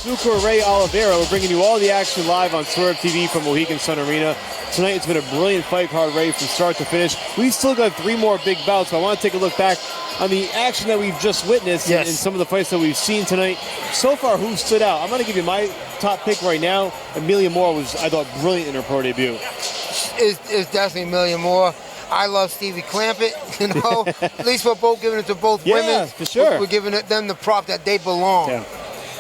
Zucker, Ray Oliveira. We're bringing you all the action live on Swerve TV from Mohegan Sun Arena. Tonight it's been a brilliant fight card, Ray, from start to finish. We've still got 3 more big bouts, but I want to take a look back on the action that we've just witnessed in some of the fights that we've seen tonight. So far, who stood out? I'm going to give you my top pick right now. Amelia Moore was, I thought, brilliant in her pro debut. It's definitely Amelia Moore. I love Stevie Clampett, you know. At least we're both giving it to both women. Yeah, for sure. We're giving them the prop that they belong. Yeah.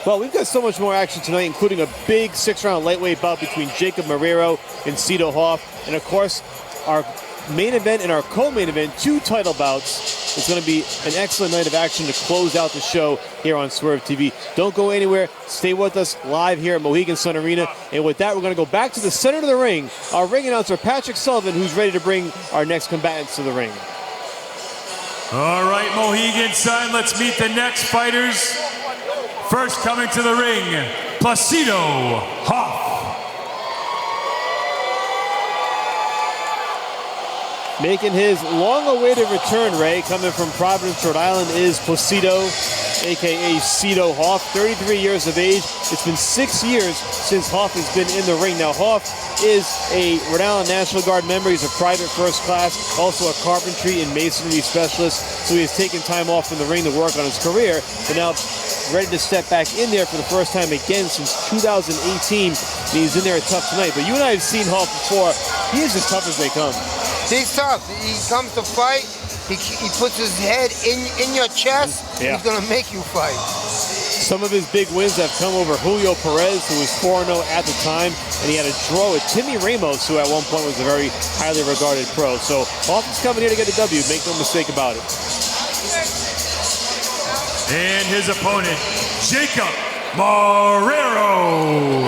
Well, we've got so much more action tonight, including a big 6-round lightweight bout between Jacob Marrero and Cito Hoff. And, of course, our main event and our co-main event, 2 title bouts. It's going to be an excellent night of action to close out the show here on Swerve TV. Don't go anywhere. Stay with us live here at Mohegan Sun Arena. And with that, we're going to go back to the center of the ring. Our ring announcer, Patrick Sullivan, who's ready to bring our next combatants to the ring. All right, Mohegan Sun, let's meet the next fighters. First coming to the ring, Placido Hoff. Making his long-awaited return, Ray, coming from Providence, Rhode Island, is Placido, a.k.a. Cito Hoff, 33 years of age. It's been 6 years since Hoff has been in the ring. Now, Hoff is a Rhode Island National Guard member. He's a private first class, also a carpentry and masonry specialist. So he has taken time off from the ring to work on his career, but now ready to step back in there for the first time again since 2018. And he's in there tough tonight. But you and I have seen Hoff before. He is as tough as they come. He's tough. He comes to fight. He puts his head in your chest. Yeah. He's going to make you fight. Some of his big wins have come over Julio Perez, who was 4-0 at the time, and he had a draw with Timmy Ramos, who at one point was a very highly regarded pro. So Hoff is coming here to get a W. Make no mistake about it. And his opponent, Jacob Marrero.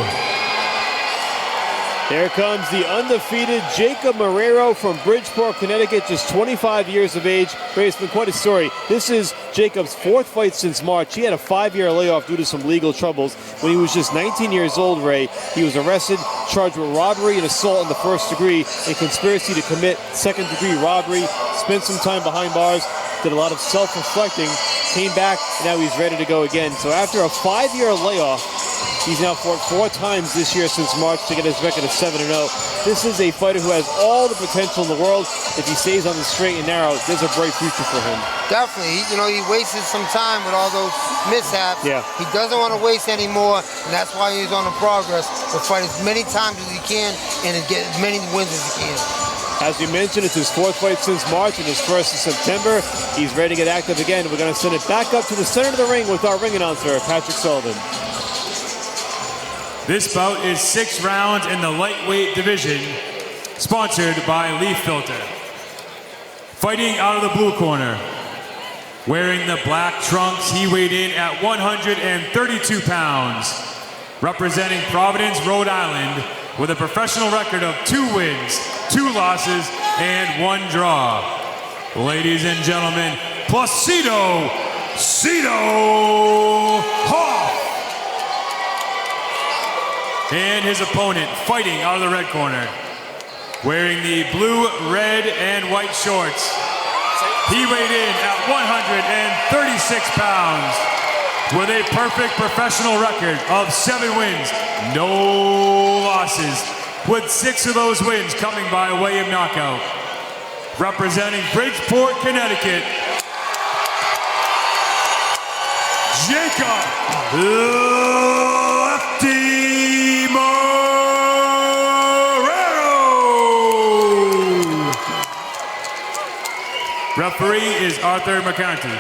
There comes the undefeated Jacob Marrero from Bridgeport, Connecticut, just 25 years of age. Ray, it's been quite a story. This is Jacob's 4th fight since March. He had a 5-year layoff due to some legal troubles. When he was just 19 years old, Ray, he was arrested, charged with robbery and assault in the 1st degree and conspiracy to commit 2nd-degree robbery, spent some time behind bars, did a lot of self-reflecting, came back, and now he's ready to go again. So after a 5-year layoff, he's now fought 4 times this year since March to get his record of 7-0. This is a fighter who has all the potential in the world. If he stays on the straight and narrow, there's a bright future for him. Definitely. He wasted some time with all those mishaps. Yeah. He doesn't want to waste any more, and that's why he's on the progress to fight as many times as he can and to get as many wins as he can. As you mentioned, it's his 4th fight since March and his 1st in September. He's ready to get active again. We're going to send it back up to the center of the ring with our ring announcer, Patrick Sullivan. This bout is 6 rounds in the lightweight division, sponsored by Leaf Filter. Fighting out of the blue corner, wearing the black trunks, he weighed in at 132 pounds, representing Providence, Rhode Island, with a professional record of 2 wins, 2 losses, and 1 draw. Ladies and gentlemen, Placido Cito Hoff. And his opponent, fighting out of the red corner, wearing the blue, red, and white shorts. He weighed in at 136 pounds with a perfect professional record of 7 wins, no losses, with 6 of those wins coming by way of knockout. Representing Bridgeport, Connecticut, Jacob Lefty Marrero. Referee is Arthur McCarthy.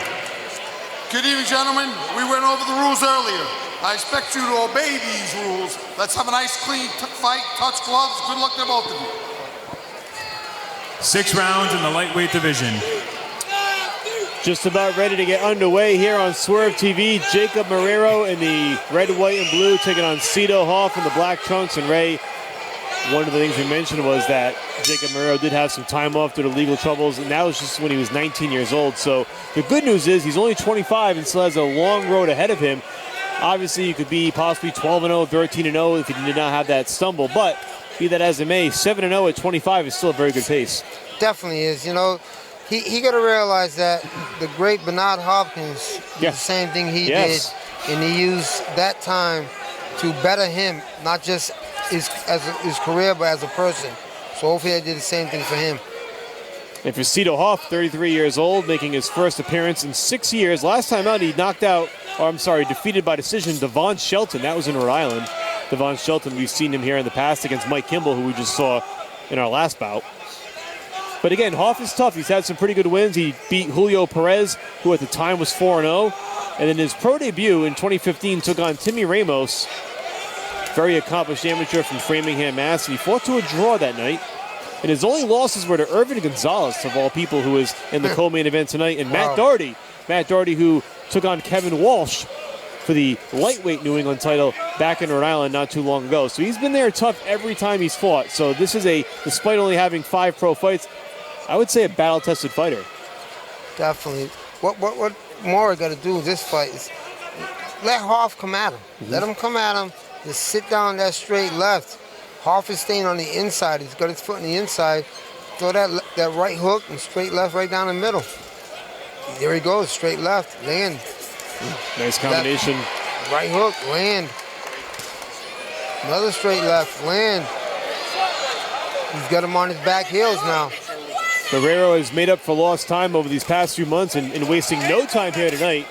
Good evening, gentlemen. We went over the rules earlier. I expect you to obey these rules. Let's have a nice, clean fight, touch gloves. Good luck to both of you. 6 rounds in the lightweight division. Just about ready to get underway here on Swerve TV. Jacob Marrero in the red, white, and blue taking on Cito Hoff in the black trunks. And Ray, one of the things we mentioned was that Jacob Marrero did have some time off due to legal troubles, and that was just when he was 19 years old. So the good news is he's only 25 and still has a long road ahead of him. Obviously, you could be possibly 12-0, 13-0 if he did not have that stumble. But be that as it may, 7-0 at 25 is still a very good pace. Definitely is. He got to realize that the great Bernard Hopkins did the same thing he did, and he used that time to better him, not just his career, but as a person. So hopefully I did the same thing for him. And Placido Hoff, 33 years old, making his first appearance in 6 years. Last time out, he defeated by decision Devon Shelton. That was in Rhode Island. Devon Shelton, we've seen him here in the past against Mike Kimball, who we just saw in our last bout. But again, Hoff is tough. He's had some pretty good wins. He beat Julio Perez, who at the time was 4-0. And in his pro debut in 2015, took on Timmy Ramos, very accomplished amateur from Framingham, Mass. And he fought to a draw that night. And his only losses were to Irvin Gonzalez, of all people, who is in the co-main event tonight, and Matt Doherty. Matt Doherty, who took on Kevin Walsh for the lightweight New England title back in Rhode Island not too long ago. So he's been there tough every time he's fought. So this is despite only having 5 pro fights, I would say a battle-tested fighter. Definitely. What more I got to do in this fight is let Hoff come at him. Let him come at him. Just sit down that straight left. Hoff is staying on the inside. He's got his foot on the inside. Throw that right hook and straight left right down the middle. There he goes, straight left, land. Nice combination. Left, right hook, land. Another straight left, land. He's got him on his back heels now. Marrero has made up for lost time over these past few months and wasting no time here tonight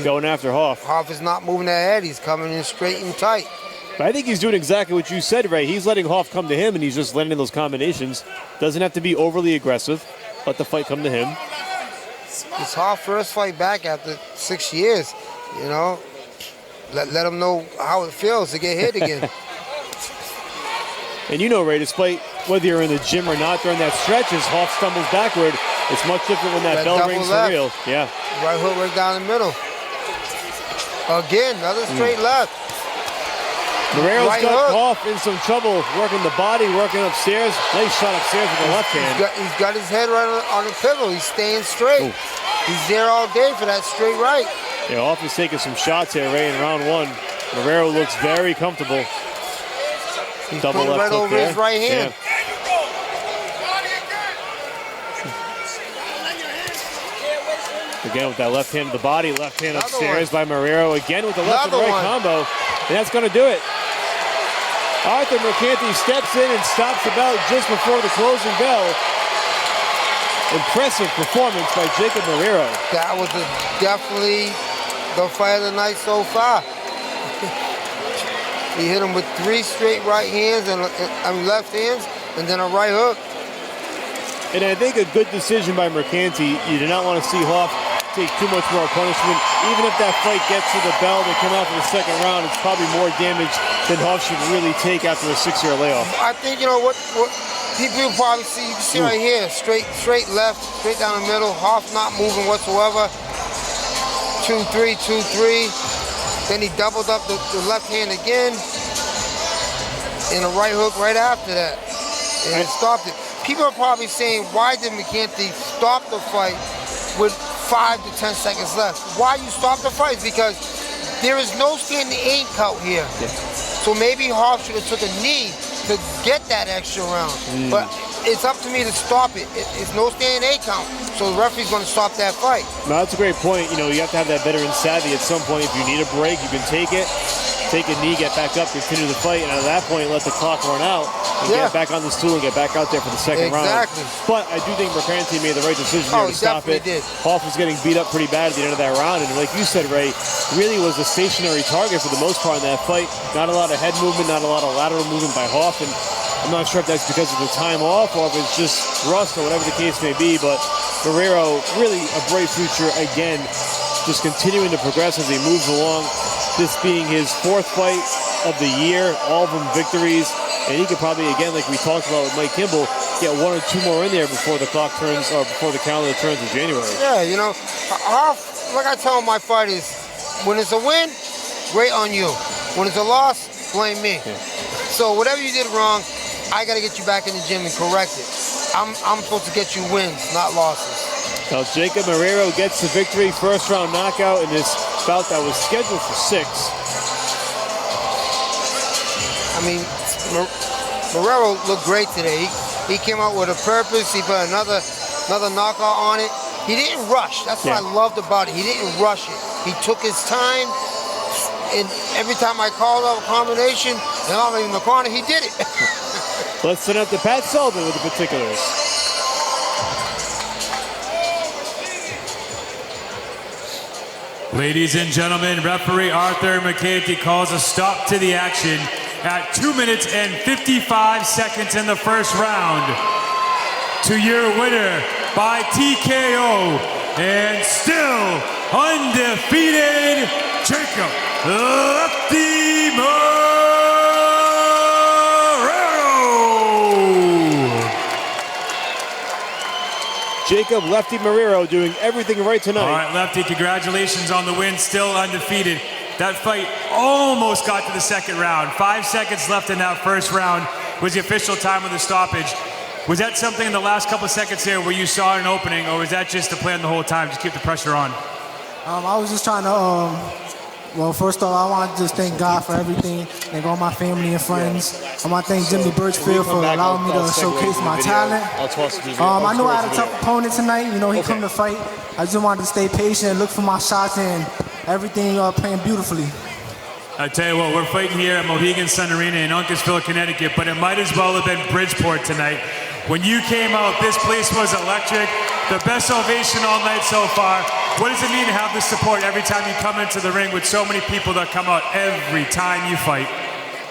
going after Hoff. Hoff is not moving that head. He's coming in straight and tight. But I think he's doing exactly what you said, Ray. He's letting Hoff come to him, and he's just landing those combinations. Doesn't have to be overly aggressive. Let the fight come to him. It's Hoff's first fight back after 6 years, you know. Let him know how it feels to get hit again. And you know, Ray, despite whether you're in the gym or not during that stretch, as Hoff stumbles backward, it's much different when that bell rings for real. Yeah. Right hook right down the middle. Again, another straight left. Marrero's right got hook. Hoff in some trouble, working the body, working upstairs. Nice shot upstairs with the left hand. He's got his head right on the pivot. He's staying straight. Ooh. He's there all day for that straight right. Yeah, Hoff is taking some shots here, Ray, in round 1. Marrero looks very comfortable. He's Double putting left right hook over there. his right hand. Yeah. Again with that left hand to the body, left hand Another upstairs by Marrero. Again with the left Another and right combo. And that's going to do it. Arthur Mercanti steps in and stops the bout just before the closing bell. Impressive performance by Jacob Marrero. That was definitely the fight of the night so far. He hit him with 3 straight right hands and left hands, and then a right hook. And I think a good decision by Mercanti. You do not want to see Hoff take too much more punishment. Even if that fight gets to the bell, they come out for the second round, it's probably more damage than Hoff should really take after a 6-year layoff. I think, you know, what people probably see, you can see right here, straight left, straight down the middle. Hoff not moving whatsoever. 2-3, 2-3. Then he doubled up the left hand again. And a right hook right after that. And it stopped it. People are probably saying, why did Mercanti stop the fight with 5 to 10 seconds left? Why you stop the fight? Because there is no standing 8 count here. Yeah. So maybe Hoff should have took a knee to get that extra round. But it's up to me to stop it. It's no standing 8 count. So the referee's going to stop that fight. No, that's a great point. You know, you have to have that veteran savvy at some point. If you need a break, you can take it. Take a knee, get back up, continue the fight, and at that point, let the clock run out and get back on the stool and get back out there for the second round. But I do think Mercanti made the right decision here to stop it. Did. Hoff was getting beat up pretty bad at the end of that round, and like you said, Ray, really was a stationary target for the most part in that fight. Not a lot of head movement, not a lot of lateral movement by Hoff, and I'm not sure if that's because of the time off or if it's just rust or whatever the case may be, but Marrero, really a bright future again, just continuing to progress as he moves along. This being his 4th fight of the year, all of them victories, and he could probably, again, like we talked about with Mike Kimball, get 1 or 2 more in there before the clock turns, or before the calendar turns in January. Yeah, you know, like I tell my fighters, when it's a win, great on you. When it's a loss, blame me. Yeah. So whatever you did wrong, I got to get you back in the gym and correct it. I'm supposed to get you wins, not losses. Now Jacob Marrero gets the victory, first round knockout in this bout that was scheduled for 6. I mean, Marrero looked great today. He came out with a purpose. He put another knockout on it. He didn't rush. That's what I loved about it. He didn't rush it. He took his time, and every time I called out a combination, and I'm in the corner, he did it. Let's send up to Pat Sullivan with the particulars. Ladies and gentlemen, referee Arthur McCarthy calls a stop to the action at 2 minutes and 55 seconds in the first round. To your winner by TKO and still undefeated, Jacob Lefty Marrero. Jacob Lefty Marrero doing everything right tonight. All right, Lefty, congratulations on the win, still undefeated. That fight almost got to the second round. 5 seconds left in that first round was the official time of the stoppage. Was that something in the last couple of seconds there where you saw an opening, or was that just the plan the whole time, just keep the pressure on? I was just trying to, well, first off, I want to just thank God for everything, thank all my family and friends. I want to thank Jimmy Birchfield for allowing me to showcase my talent. I knew I had a tough opponent tonight. You know, he come to fight. I just wanted to stay patient and look for my shots, and everything playing beautifully. I tell you what, we're fighting here at Mohegan Sun Arena in Uncasville, Connecticut, but it might as well have been Bridgeport tonight. When you came out, this place was electric. The best ovation all night so far. What does it mean to have this support every time you come into the ring with so many people that come out every time you fight?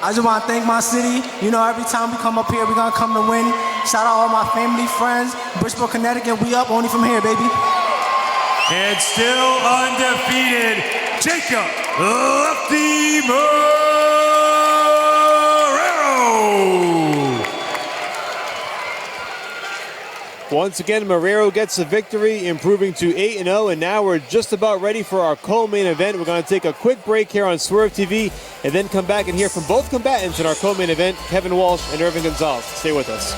I just want to thank my city. You know, every time we come up here, we're going to come to win. Shout out all my family, friends. Bridgeport, Connecticut, we up only from here, baby. And still undefeated, Jacob Lefty Marrero. Once again, Marrero gets the victory, improving to 8-0, and now we're just about ready for our co-main event. We're going to take a quick break here on Swerve TV and then come back and hear from both combatants in our co-main event, Kevin Walsh and Irvin Gonzalez. Stay with us.